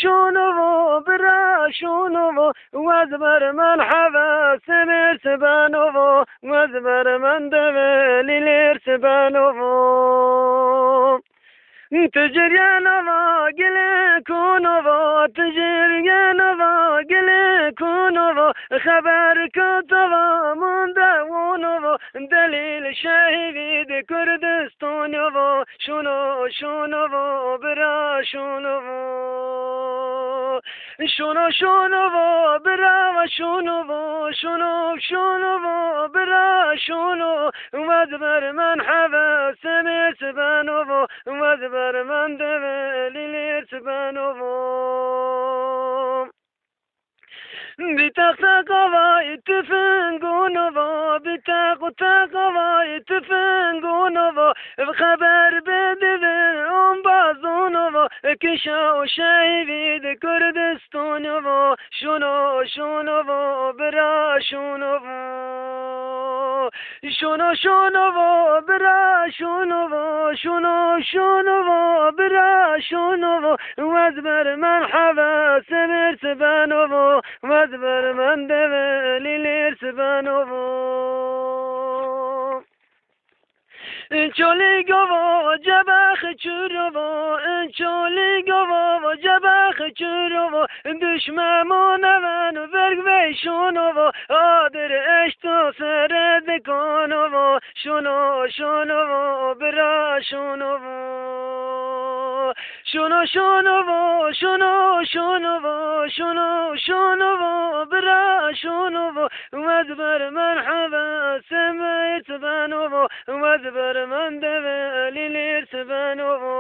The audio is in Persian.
شونو برا شونو وزبر من حبا سمر سبانو وزبر من دبلي لير سبانو تجريانا قل كونو تجريانا قل كونو خبر كتبا من دونو دليل شهيد كردستان شونو برا شونو برا شونو برا شونو وذبر من حبا سمي سبانو وذبر من دبلي لير سبانو بتاق قواي تفنقونو بتاق قواي تفنقونو بخبر بدبر بازونو كشاو شهيد كردستانو شونو برا شونو برا شونو برا شونو وذبر من حبا سمر سبانو وذبر من دبلي لير سبانو چولی گوا جبخ چورو چولی گوا جبخ چورو دشمنان من ورگ ویشونو آدر اشتو سرد کنو شونو برا شونو برا شونو وذبر من حبا سميت بانو وذبر من دبلي لير سبانو